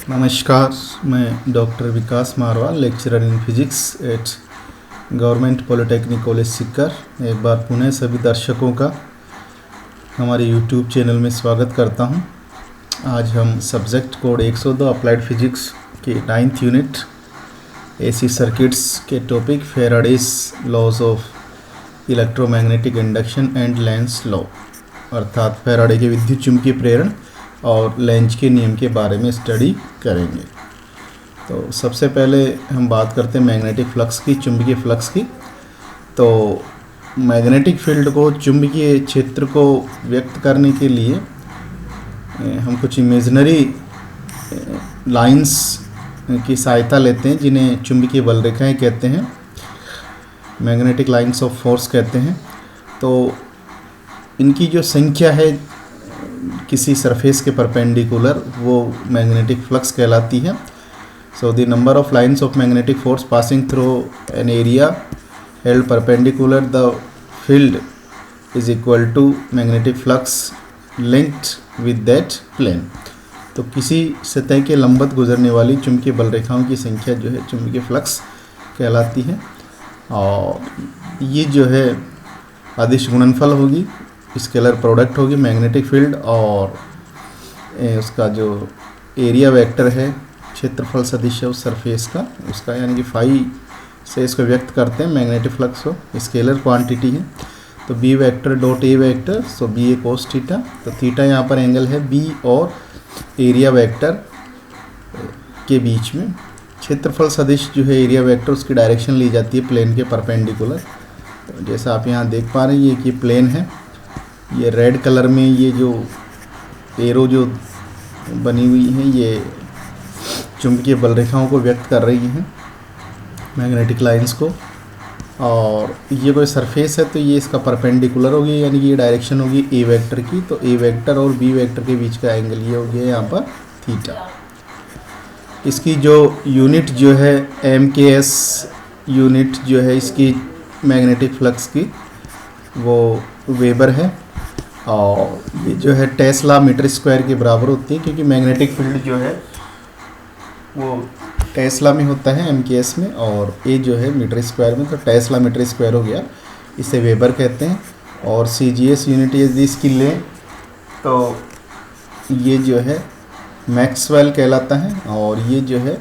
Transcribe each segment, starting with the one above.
नमस्कार, मैं doctor Vikas Marwal, lecturer in physics at government polytechnic college Sikar. एक बार पुनः सभी दर्शकों का हमारे यूट्यूब चैनल में स्वागत करता हूं। आज हम सब्जेक्ट कोड 102 अप्लाइड फिजिक्स के 9th यूनिट एसी सर्किट्स के topic Faraday's laws of electromagnetic induction and Lenz law अर्थात फेराडे के विद्युत चुंबकीय प्रेरण और लेंज के नियम के बारे में स्टडी करेंगे। तो सबसे पहले हम बात करते हैं मैग्नेटिक फ्लक्स की, चुंबकीय फ्लक्स की। तो मैग्नेटिक फील्ड को, चुंबकीय क्षेत्र को व्यक्त करने के लिए हम कुछ इमेजिनरी लाइंस की सहायता लेते हैं, जिन्हें चुंबकीय बल रेखाएं कहते हैं, मैग्नेटिक लाइंस ऑफ फोर्स कहते हैं। तो इनकी जो संख्या है किसी सरफेस के परपेंडिकुलर, वो मैग्नेटिक फ्लक्स कहलाती है। So the number of lines of magnetic force passing through an area held perpendicular the field is equal to magnetic flux linked with that plane. तो किसी सतह के लंबवत गुजरने वाली चुंबकीय बल रेखाओं की संख्या जो है चुंबकीय फ्लक्स कहलाती है। और ये जो है अदिश गुणनफल होगी, स्केलर प्रोडक्ट होगी मैग्नेटिक फील्ड और उसका जो एरिया वेक्टर है, क्षेत्रफल सदिश है उस सरफेस का, उसका यानी कि फाई से इसको व्यक्त करते हैं। मैग्नेटिक फ्लक्स हो स्केलर क्वांटिटी है, तो B vector dot A vector, so B A cos theta. तो थीटा यहाँ पर एंगल है बी और एरिया वेक्टर के बीच में। क्षेत्रफल सदिश जो है एरिया वेक्टर, उसकी डायरेक्शन ली जाती है प्लेन के परपेंडिकुलर। तो जैसा आप यहाँ देख पा रहे हैं, ये कि प्लेन है, ये रेड कलर में ये जो एरो जो बनी हुई है, ये चुंबकीय बल रेखाओं को व्यक्त कर रही हैं, मैग्नेटिक लाइंस को। और ये कोई सरफेस है तो ये इसका परपेंडिकुलर होगी, यानी कि ये डायरेक्शन होगी ए वेक्टर की। तो ए वेक्टर और बी वेक्टर के बीच का एंगल ये हो गया यहाँ पर थीटा। इसकी जो यूनिट जो है MKS यूनिट जो है इसकी मैग्नेटिक फ्लक्स की, वो वेबर है। और ये जो है टेस्ला मीटर स्क्वायर के बराबर होती है, क्योंकि मैग्नेटिक फील्ड जो है वो टेस्ला में होता है MKS में, और ये जो है मीटर स्क्वायर में, तो टेस्ला मीटर स्क्वायर हो गया, इसे वेबर कहते हैं। और CGS यूनिट यदि इसकी लें तो ये जो है मैक्सवेल कहलाता है, और ये जो है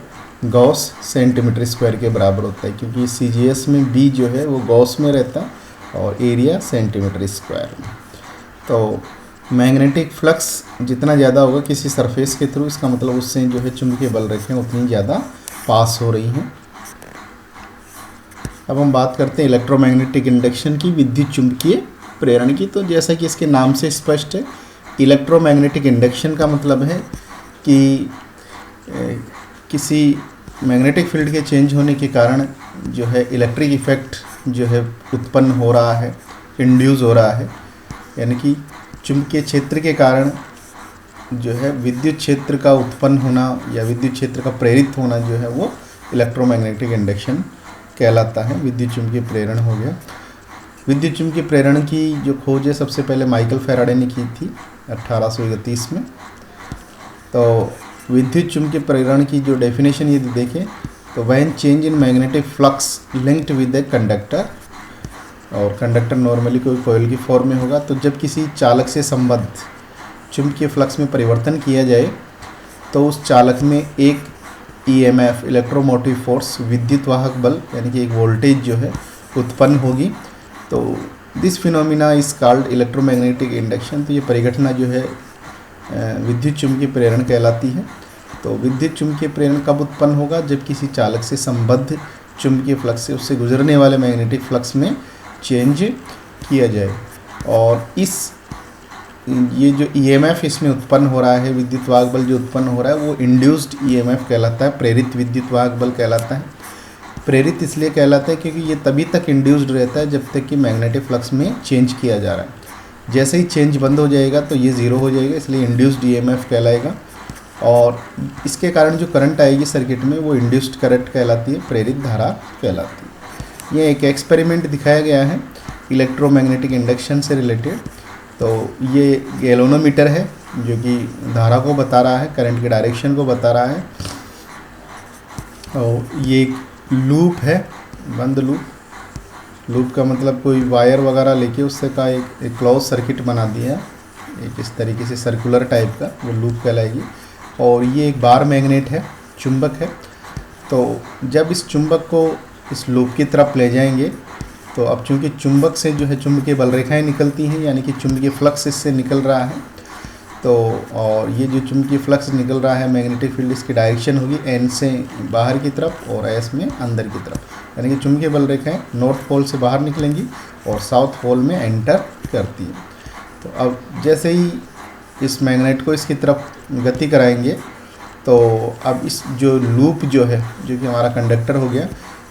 गॉस सेंटीमीटर स्क्वायर के बराबर होता है, क्योंकि CGS में B जो है वो गॉस में रहता है और एरिया सेंटीमीटर स्क्वायर में। तो मैग्नेटिक फ्लक्स जितना ज़्यादा होगा किसी सरफेस के थ्रू, इसका मतलब उससे जो है चुंबकीय बल रेखाएं उतनी ज़्यादा पास हो रही हैं। अब हम बात करते हैं इलेक्ट्रोमैग्नेटिक इंडक्शन की, विद्युत चुंबकीय प्रेरण की। तो जैसा कि इसके नाम से स्पष्ट है, इलेक्ट्रोमैग्नेटिक इंडक्शन का मतलब है कि किसी मैग्नेटिक फील्ड के चेंज होने के कारण जो है इलेक्ट्रिक इफेक्ट जो है उत्पन्न हो रहा है, इंड्यूस हो रहा है, यानी कि चुंबकीय क्षेत्र के कारण जो है विद्युत क्षेत्र का उत्पन्न होना या विद्युत क्षेत्र का प्रेरित होना जो है वो इलेक्ट्रोमैग्नेटिक इंडक्शन कहलाता है। विद्युत चुंबकीय प्रेरण हो गया। विद्युत चुंबकीय प्रेरण की जो खोज है सबसे पहले माइकल फैराडे ने की थी 1831 में। तो विद्युत चुंबकीय प्रेरण की जो डेफिनेशन यदि देखें तो when change in magnetic flux linked with a conductor, और कंडक्टर नॉर्मली कोई कॉइल की फॉर्म में होगा। तो जब किसी चालक से संबद्ध चुंबकीय फ्लक्स में परिवर्तन किया जाए तो उस चालक में एक EMF इलेक्ट्रोमोटिव फोर्स, विद्युत वाहक बल, यानी कि एक वोल्टेज जो है उत्पन्न होगी। तो this phenomena is called electromagnetic induction. तो ये परिघटना जो है विद्युत चुंबकीय प्रेरण कहलाती है। तो विद्युत चुंबकीय प्रेरण कब उत्पन्न होगा? जब किसी चालक से संबद्ध चुंबकीय फ्लक्स से उससे गुजरने वाले मैग्नेटिक फ्लक्स में चेंज किया जाए। और ये जो EMF इसमें उत्पन्न हो रहा है, विद्युत वाहक बल जो उत्पन्न हो रहा है, वो इंड्यूस्ड EMF कहलाता है, प्रेरित विद्युत वाहक बल कहलाता है। प्रेरित इसलिए कहलाता है क्योंकि ये तभी तक इंड्यूस्ड रहता है जब तक कि मैग्नेटिक फ्लक्स में चेंज किया जा रहा है। जैसे ही चेंज बंद हो जाएगा तो ये ज़ीरो हो जाएगा, इसलिए इंड्यूस्ड EMF कहलाएगा। और इसके कारण जो करंट आएगी सर्किट में वो इंड्यूस्ड करंट कहलाती है, प्रेरित धारा कहलाती है। ये एक एक्सपेरिमेंट दिखाया गया है इलेक्ट्रोमैग्नेटिक इंडक्शन से रिलेटेड। तो ये गैल्वेनोमीटर है जो कि धारा को बता रहा है, करंट के डायरेक्शन को बता रहा है। और ये एक लूप है, बंद लूप। लूप का मतलब कोई वायर वगैरह लेके उससे का एक क्लोज सर्किट बना दिया है, एक इस तरीके से सर्कुलर टाइप का, वो लूप कहलाएगी। और ये एक बार मैग्नेट है, चुंबक है। तो जब इस चुंबक को इस लूप की तरफ ले जाएंगे तो अब चूंकि चुंबक से जो है चुंबकीय बल रेखाएं निकलती हैं, यानी कि चुंबकीय फ्लक्स इससे निकल रहा है। तो और ये जो चुंबकीय फ्लक्स निकल रहा है, मैग्नेटिक फील्ड इसकी डायरेक्शन होगी एन से बाहर की तरफ और एस में अंदर की तरफ, यानी कि चुंबकीय बल रेखाएं नॉर्थ पोल से बाहर निकलेंगी और साउथ पोल में एंटर करती हैं। तो अब जैसे ही इस मैग्नेट को इसकी तरफ गति कराएंगे तो अब इस जो लूप जो है, जो कि हमारा कंडक्टर हो गया,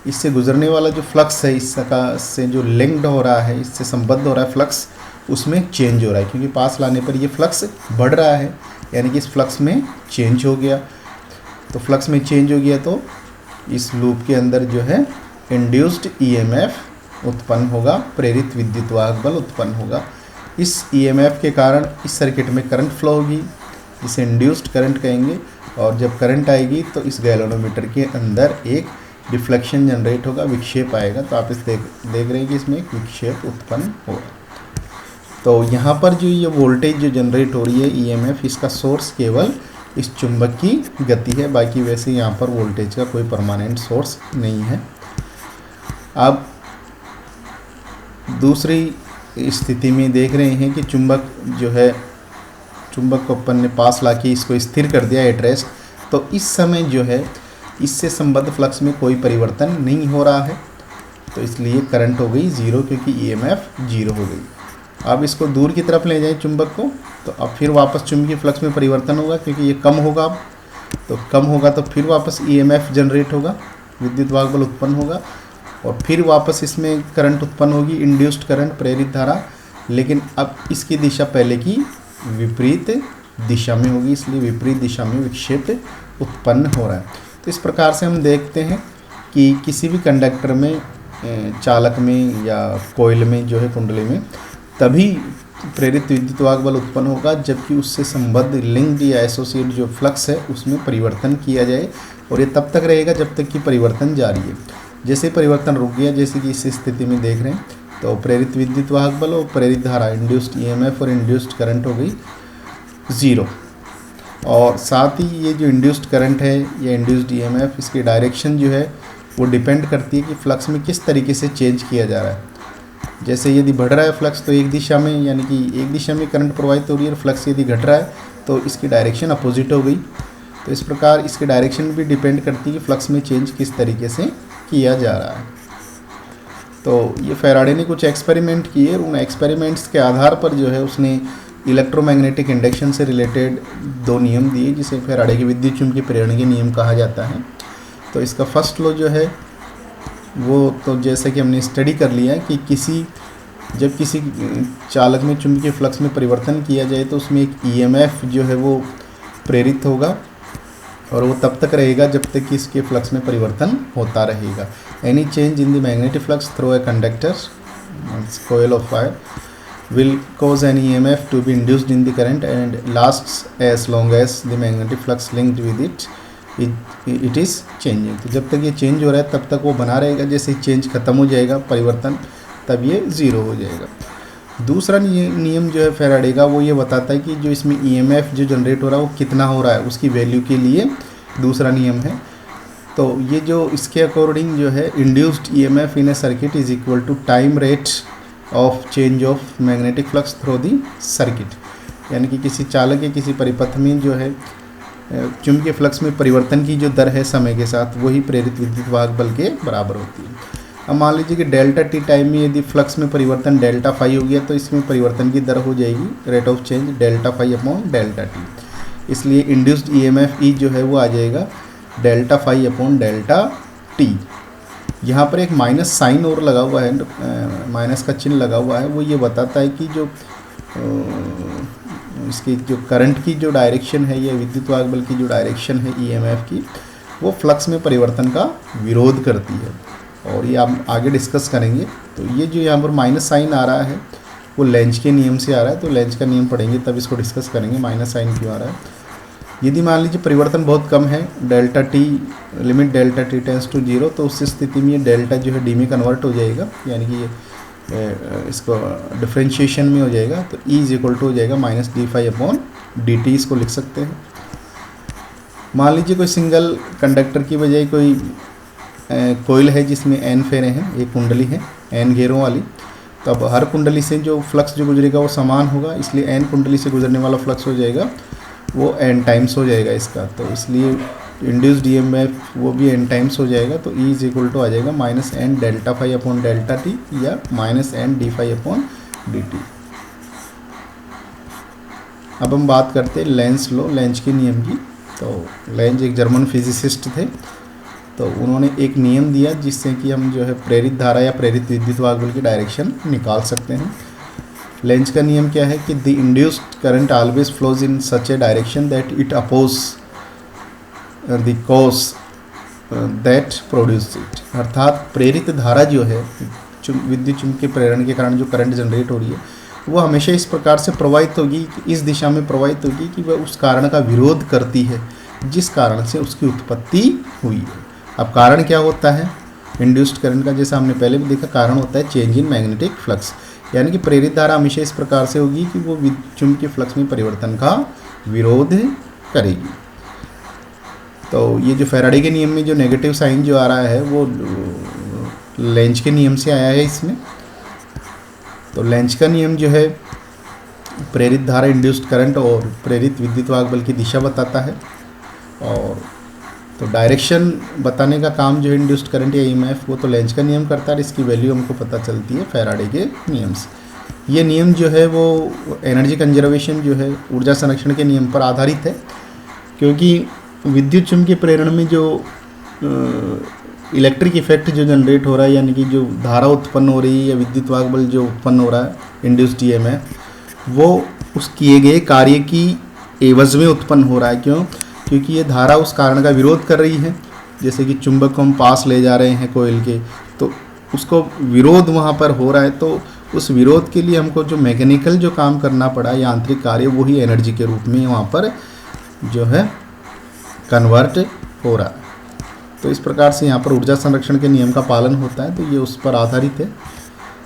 इससे गुजरने वाला जो फ्लक्स है, इसका से जो लिंक्ड हो रहा है, इससे संबद्ध हो रहा है फ्लक्स, उसमें चेंज हो रहा है, क्योंकि पास लाने पर ये फ्लक्स बढ़ रहा है, यानी कि इस फ्लक्स में चेंज हो गया। तो फ्लक्स में चेंज हो गया तो इस लूप के अंदर जो है इंड्यूस्ड ईएमएफ उत्पन्न होगा, प्रेरित विद्युत वाहक बल उत्पन्न होगा। इस ईएमएफ के कारण इस सर्किट में करंट फ्लो होगी, जिसे इंड्यूस्ड करंट कहेंगे। और जब करंट आएगी तो इस गैल्वेनोमीटर के अंदर एक डिफ्लेक्शन जनरेट होगा, विक्षेप आएगा। तो आप इस देख रहे हैं कि इसमें एक विक्षेप उत्पन्न होगा। तो यहाँ पर जो ये वोल्टेज जो जनरेट हो रही है ईएमएफ, इसका सोर्स केवल इस चुंबक की गति है, बाकी वैसे यहाँ पर वोल्टेज का कोई परमानेंट सोर्स नहीं है। अब दूसरी स्थिति में देख रहे हैं कि चुंबक जो है, चुंबक को अपन ने पास लाके इसको स्थिर कर दिया एट रेस्ट। तो इस समय जो है इससे संबद्ध फ्लक्स में कोई परिवर्तन नहीं हो रहा है, तो इसलिए करंट हो गई ज़ीरो, क्योंकि ईएमएफ ज़ीरो हो गई। अब इसको दूर की तरफ ले जाए चुंबक को, तो अब फिर वापस चुंबकीय फ्लक्स में परिवर्तन होगा, क्योंकि ये कम होगा। अब तो कम होगा तो फिर वापस ईएमएफ जनरेट होगा, विद्युत वाहक बल उत्पन्न होगा, और फिर वापस इसमें करंट उत्पन्न होगी, इंड्यूस्ड करंट, प्रेरित धारा। लेकिन अब इसकी दिशा पहले की विपरीत दिशा में होगी, इसलिए विपरीत दिशा में विक्षेप उत्पन्न हो रहा है। तो इस प्रकार से हम देखते हैं कि किसी भी कंडक्टर में, चालक में या कोयल में जो है, कुंडली में, तभी प्रेरित विद्युत वाहक बल उत्पन्न होगा जबकि उससे संबद्ध लिंक्ड या एसोसिएट जो फ्लक्स है उसमें परिवर्तन किया जाए, और ये तब तक रहेगा जब तक कि परिवर्तन जारी है। जैसे परिवर्तन रुक गया, जैसे कि इस स्थिति में देख रहे हैं, तो प्रेरित विद्युत वाहक बल और प्रेरित धारा, इंड्यूस्ड ईएमएफ और इंड्यूस्ड करंट हो गई ज़ीरो। और साथ ही ये जो इंड्यूस्ड करंट है या इंड्यूस्ड ईएमएफ, इसकी डायरेक्शन जो है वो डिपेंड करती है कि फ्लक्स में किस तरीके से चेंज किया जा रहा है। जैसे यदि बढ़ रहा है फ्लक्स तो एक दिशा में, यानी कि एक दिशा में करंट प्रवाहित हो रही है, और फ्लक्स यदि घट रहा है तो इसकी डायरेक्शन अपोजिट हो गई। तो इस प्रकार इसकी डायरेक्शन भी डिपेंड करती है कि फ्लक्स में चेंज किस तरीके से किया जा रहा है। तो ये फैराडे ने कुछ एक्सपेरिमेंट किए, उन एक्सपेरिमेंट्स के आधार पर जो है उसने इलेक्ट्रोमैग्नेटिक इंडक्शन से रिलेटेड दो नियम दिए, जिसे फैराडे के विद्युत चुंबकीय प्रेरण के नियम कहा जाता है। तो इसका फर्स्ट लॉ जो है वो तो जैसे कि हमने स्टडी कर लिया है कि जब किसी चालक में चुंबकीय फ्लक्स में परिवर्तन किया जाए तो उसमें एक ईएमएफ जो है वो प्रेरित होगा, और वो तब तक रहेगा जब तक कि इसके फ्लक्स में परिवर्तन होता रहेगा। Any change in the magnetic flux through a conductor coil of wire will cause an EMF to be induced in the current and lasts as long as the magnetic flux linked with it is changing। तो जब तक ये change हो रहा है तब तक वो बना रहेगा, जैसे चेंज खत्म हो जाएगा परिवर्तन, तब ये ज़ीरो हो जाएगा। दूसरा नियम जो है फैराडे का, वो ये बताता है कि जो इसमें ईएमएफ जो जनरेट हो रहा है वो कितना हो रहा है, उसकी वैल्यू के लिए दूसरा नियम है। तो ये जो इसके अकॉर्डिंग जो है induced EMF in a circuit is equal to time rate of change of magnetic flux through the circuit, यानी कि किसी चालक या किसी परिपथ में जो है चुंबकीय फ्लक्स में परिवर्तन की जो दर है समय के साथ, वही प्रेरित विद्युत वाहक बल के बराबर होती है। अब मान लीजिए कि डेल्टा टी टाइम में यदि फ्लक्स में परिवर्तन डेल्टा फाई हो गया, तो इसमें परिवर्तन की दर हो जाएगी rate of change delta phi upon delta T. इसलिए इंड्यूस्ड ईएमएफ ई जो है वो आ जाएगा delta phi upon delta T. यहाँ पर एक माइनस साइन और लगा हुआ है, माइनस का चिन्ह लगा हुआ है, वो ये बताता है कि जो इसकी जो करंट की जो डायरेक्शन है या विद्युत वाहक बल की जो डायरेक्शन है ईएमएफ की, वो फ्लक्स में परिवर्तन का विरोध करती है, और ये आप आगे डिस्कस करेंगे। तो ये जो यहाँ पर माइनस साइन आ रहा है वो लेंज के नियम से आ रहा है, तो लेंज का नियम पढ़ेंगे तब इसको डिस्कस करेंगे माइनस साइन क्यों आ रहा है। यदि मान लीजिए परिवर्तन बहुत कम है, delta T limit delta T tends to 0, तो उस स्थिति में ये डेल्टा जो है डी में कन्वर्ट हो जाएगा, यानी कि ये इसको डिफ्रेंशिएशन में हो जाएगा। तो E इज इक्वल टू हो जाएगा माइनस d∅/dt, इसको लिख सकते हैं। मान लीजिए कोई सिंगल कंडक्टर की बजाय कोई कोयल है जिसमें n फेरे हैं, एक कुंडली है n घेरों वाली, तो अब हर कुंडली से जो फ्लक्स जो गुजरेगा वो समान होगा, इसलिए n कुंडली से गुजरने वाला फ्लक्स हो जाएगा वो n टाइम्स हो जाएगा इसका। तो इसलिए इंड्यूस्ड ईएमएफ वो भी n टाइम्स हो जाएगा। तो E इज इक्वल टू आ जाएगा माइनस n ∆φ/ΔT या माइनस n dφ/dt। अब हम बात करते हैं लेंज लॉ, लेंज के नियम की। तो लेंज एक जर्मन फिजिसिस्ट थे, तो उन्होंने एक नियम दिया जिससे कि हम जो है प्रेरित धारा या प्रेरित विद्युत वाहक की डायरेक्शन निकाल सकते हैं। लेंज का नियम क्या है कि the induced current always flows in such a direction that it oppose the cause that produce it. अर्थात प्रेरित धारा जो है विद्युत चुंबकीय प्रेरण के कारण जो करंट जनरेट हो रही है वो हमेशा इस प्रकार से प्रवाहित होगी, इस दिशा में प्रवाहित होगी कि वह उस कारण का विरोध करती है जिस कारण से उसकी उत्पत्ति हुई है। अब कारण क्या होता है इंड्यूस्ड करंट का? जैसा हमने पहले भी देखा, कारण होता है चेंज इन मैग्नेटिक फ्लक्स, यानी कि प्रेरित धारा हमेशा इस प्रकार से होगी कि वो चुंबकीय फ्लक्स में परिवर्तन का विरोध करेगी। तो ये जो फैराडे के नियम में जो नेगेटिव साइन जो आ रहा है वो लेंज के नियम से आया है इसमें। तो लेंज का नियम जो है प्रेरित धारा, इंड्यूस्ड करंट और प्रेरित विद्युत वाहक बल की दिशा बताता है, और तो डायरेक्शन बताने का काम जो है इंड्यूस्ड करंट या ईएमएफ वो तो लेंज का नियम करता है। इसकी वैल्यू हमको पता चलती है फैराडे के नियम से। ये नियम जो है वो एनर्जी कंजर्वेशन जो है ऊर्जा संरक्षण के नियम पर आधारित है, क्योंकि विद्युत चुंबकीय प्रेरण में जो इलेक्ट्रिक इफेक्ट जो जनरेट हो रहा है, यानी कि जो धारा उत्पन्न हो रही है या विद्युत वाहक बल जो उत्पन्न हो रहा है इंड्यूस्ड ईएमएफ, वो उस किए गए कार्य की एवज में उत्पन्न हो रहा है। क्यों? क्योंकि ये धारा उस कारण का विरोध कर रही है। जैसे कि चुंबक को हम पास ले जा रहे हैं कोयल के, तो उसको विरोध वहाँ पर हो रहा है, तो उस विरोध के लिए हमको जो मैकेनिकल जो काम करना पड़ा, यांत्रिक कार्य, वही एनर्जी के रूप में वहाँ पर जो है कन्वर्ट हो रहा है। तो इस प्रकार से यहाँ पर ऊर्जा संरक्षण के नियम का पालन होता है, तो ये उस पर आधारित है।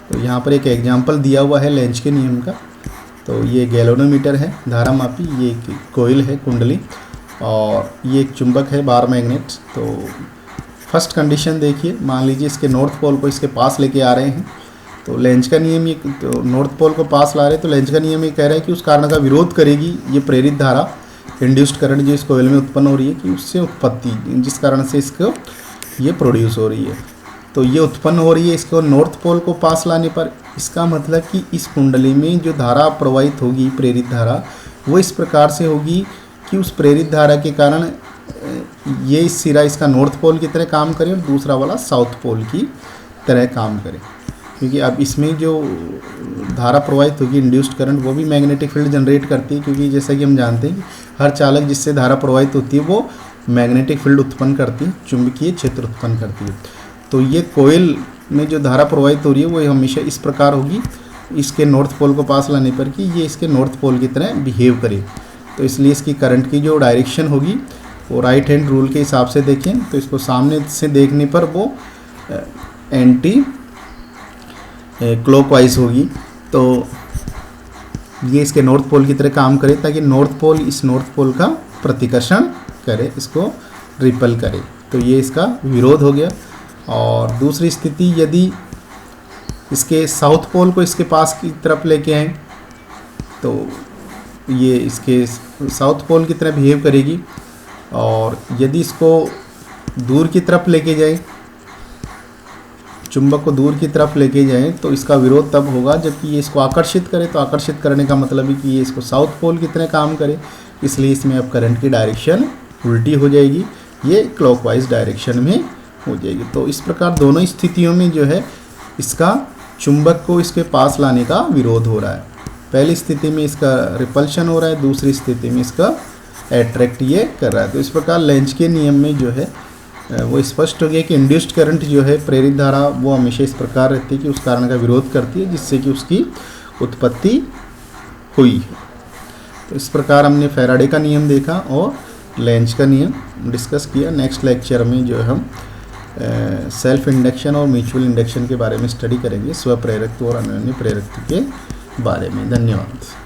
तो यहाँ पर एक एग्जाम्पल दिया हुआ है लेंज के नियम का। तो ये गैल्वेनोमीटर है धारा मापी, ये एक कोयल है कुंडली, और ये एक चुंबक है बार मैग्नेट। तो फर्स्ट कंडीशन देखिए, मान लीजिए इसके नॉर्थ पोल को इसके पास लेके आ रहे हैं, तो लेंज का नियम ये, तो नॉर्थ पोल को पास ला रहे हैं, तो लेंज का नियम ये कह रहा है कि उस कारण का विरोध करेगी ये प्रेरित धारा, इंड्यूस्ड करंट जो इस कोयल में उत्पन्न हो रही है, कि उससे उत्पत्ति जिस कारण से इसको ये प्रोड्यूस हो रही है। तो ये उत्पन्न हो रही है इसको नॉर्थ पोल को पास लाने पर। इसका मतलब कि इस कुंडली में जो धारा प्रवाहित होगी, प्रेरित धारा, वो इस प्रकार से होगी कि उस प्रेरित धारा के कारण ये सिरा इसका नॉर्थ पोल की तरह काम करे और दूसरा वाला साउथ पोल की तरह काम करे। क्योंकि अब इसमें जो धारा प्रवाहित होगी इंड्यूस्ड करंट, वो भी मैग्नेटिक फील्ड जनरेट करती है, क्योंकि जैसा कि हम जानते हैं कि हर चालक जिससे धारा प्रवाहित होती है वो मैग्नेटिक फील्ड उत्पन्न करती है, चुंबकीय क्षेत्र उत्पन्न करती है। तो ये कोयल में जो धारा प्रवाहित हो रही है वो हमेशा इस प्रकार होगी इसके नॉर्थ पोल को पास लाने पर कि ये इसके नॉर्थ पोल की तरह बिहेव करे। तो इसलिए इसकी करंट की जो डायरेक्शन होगी वो राइट हैंड रूल के हिसाब से देखें, तो इसको सामने से देखने पर वो एंटी क्लॉकवाइज होगी। तो ये इसके नॉर्थ पोल की तरह काम करे ताकि नॉर्थ पोल इस नॉर्थ पोल का प्रतिकर्षण करे, इसको रिपल करे। तो ये इसका विरोध हो गया। और दूसरी स्थिति, यदि इसके साउथ पोल को इसके पास की तरफ लेके आए तो ये इसके साउथ पोल की तरह बिहेव करेगी, और यदि इसको दूर की तरफ लेके जाए, चुंबक को दूर की तरफ लेके जाएं, तो इसका विरोध तब होगा जबकि ये इसको आकर्षित करे। तो आकर्षित करने का मतलब है कि ये इसको साउथ पोल की तरह काम करे, इसलिए इसमें अब करंट की डायरेक्शन उल्टी हो जाएगी, ये क्लॉकवाइज डायरेक्शन में हो जाएगी। तो इस प्रकार दोनों स्थितियों में जो है इसका चुंबक को इसके पास लाने का विरोध हो रहा है। पहली स्थिति में इसका रिपल्शन हो रहा है, दूसरी स्थिति में इसका अट्रैक्ट ये कर रहा है। तो इस प्रकार लेंज के नियम में जो है वो स्पष्ट हो गया कि इंड्यूस्ड करंट जो है प्रेरित धारा वो हमेशा इस प्रकार रहती है कि उस कारण का विरोध करती है जिससे कि उसकी उत्पत्ति हुई है। तो इस प्रकार हमने फैराडे का नियम देखा और लेंज का नियम डिस्कस किया। नेक्स्ट लेक्चर में जो है हम सेल्फ इंडक्शन और म्यूचुअल इंडक्शन के बारे में स्टडी करेंगे, स्व प्रेरकत्व और अनन्य प्रेरकत्व के बारे में। धन्यवाद।